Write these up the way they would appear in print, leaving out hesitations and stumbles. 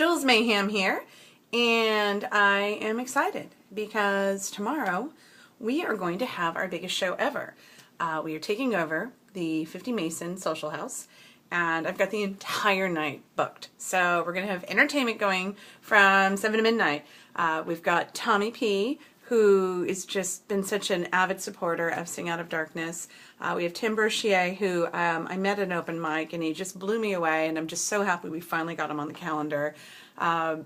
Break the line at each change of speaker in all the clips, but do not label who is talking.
Jules Mayhem here, and I am excited because tomorrow we are going to have our biggest show ever. We are taking over the 50 Mason Social House, and I've got the entire night booked. So we're going to have entertainment going from 7 to midnight. We've got Tommy P, who has just been such an avid supporter of Sing Out of Darkness. We have Tim Berchier, who I met at an open mic, and he just blew me away, and I'm just so happy we finally got him on the calendar.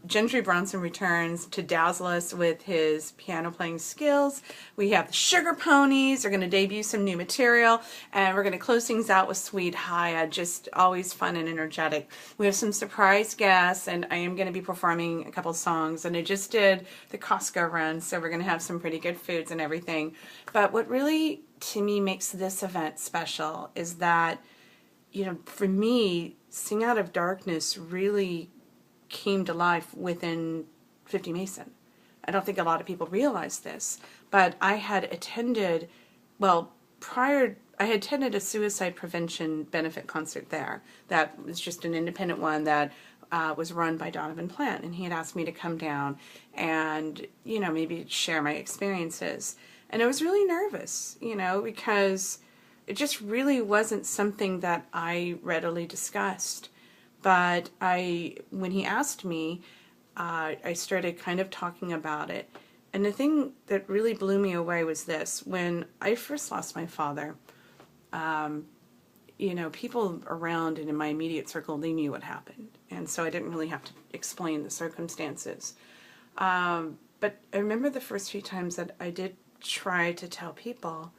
Gentry Bronson returns to dazzle us with his piano playing skills. We have the Sugar Ponies. They're going to debut some new material, and we're going to close things out with Sweet Haya, just always fun and energetic. We have some surprise guests, and I am going to be performing a couple songs, and I just did the Costco run, so we're going to have some pretty good foods and everything. But what really, to me, makes this event special is that, you know, for me, Sing Out of Darkness really came to life within 50 Mason. I don't think a lot of people realize this, but I had attended, I had attended a suicide prevention benefit concert there. That was just an independent one that was run by Donovan Plant, and he had asked me to come down and, you know, maybe share my experiences. And I was really nervous, you know, because it just really wasn't something that I readily discussed. But when he asked me, I started kind of talking about it. And the thing that really blew me away was this. When I first lost my father, you know, people around and in my immediate circle, they knew what happened. And so I didn't really have to explain the circumstances. But I remember the first few times that I did try to tell people,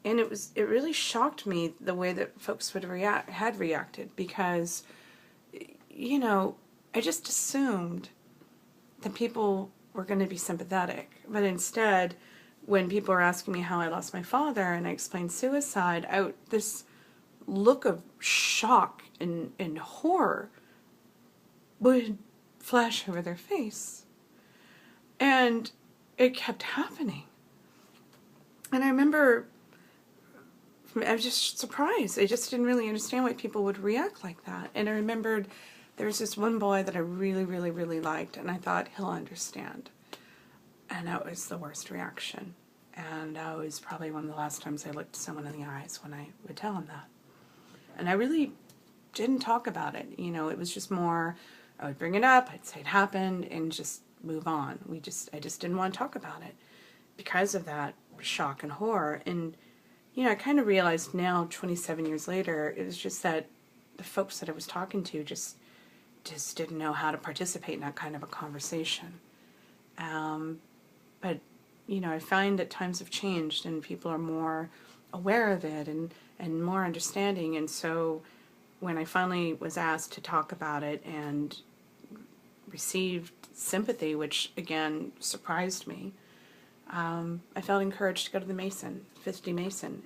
and it really shocked me the way that folks had reacted, because, you know, I just assumed that people were going to be sympathetic. But instead, when people were asking me how I lost my father and I explained suicide, this look of shock and horror would flash over their face. And it kept happening. And I remember, I was just surprised. I just didn't really understand why people would react like that. And I remembered there was this one boy that I really, really, really liked, and I thought, he'll understand. And that was the worst reaction. And that was probably one of the last times I looked someone in the eyes when I would tell him that. And I really didn't talk about it. You know, it was just more, I would bring it up, I'd say it happened, and just move on. I just didn't want to talk about it because of that shock and horror. And, you know, I kind of realized now, 27 years later, it was just that the folks that I was talking to just didn't know how to participate in that kind of a conversation. But, you know, I find that times have changed and people are more aware of it and more understanding. And so when I finally was asked to talk about it and received sympathy, which again surprised me, I felt encouraged to go to the 50 Mason.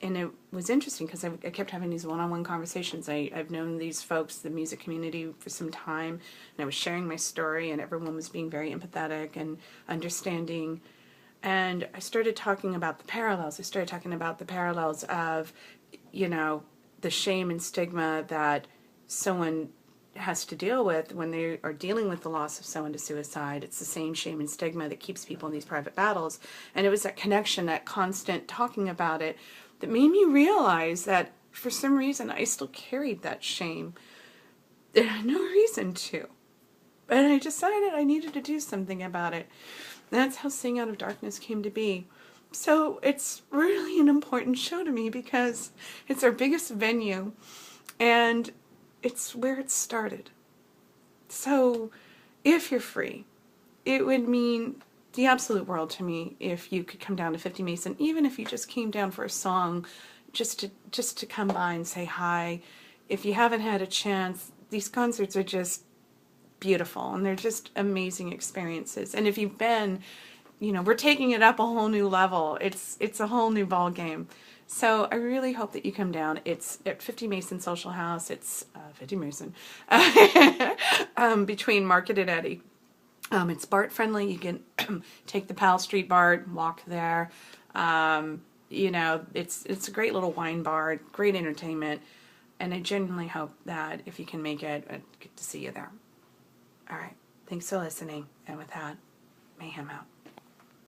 And it was interesting because I kept having these one-on-one conversations. I've known these folks, the music community, for some time, and I was sharing my story, and everyone was being very empathetic and understanding. And I started talking about the parallels. I started talking about the parallels of, you know, the shame and stigma that someone has to deal with when they are dealing with the loss of someone to suicide. It's the same shame and stigma that keeps people in these private battles. And it was that connection, that constant talking about it, that made me realize that for some reason I still carried that shame. There had no reason to. But I decided I needed to do something about it. And that's how Sing Out of Darkness came to be. So it's really an important show to me because it's our biggest venue and it's where it started. So if you're free, it would mean the absolute world to me if you could come down to 50 Mason, even if you just came down for a song, just to come by and say hi. If you haven't had a chance, these concerts are just beautiful, and they're just amazing experiences. And if you've been, you know, we're taking it up a whole new level. It's a whole new ball game. So I really hope that you come down. It's at 50 Mason Social House. It's 50 Mason between Market and Eddy. It's BART friendly. You can take the Powell Street BART, walk there. You know, it's a great little wine bar, great entertainment. And I genuinely hope that if you can make it, I'd get to see you there. All right. Thanks for listening. And with that, Mayhem out.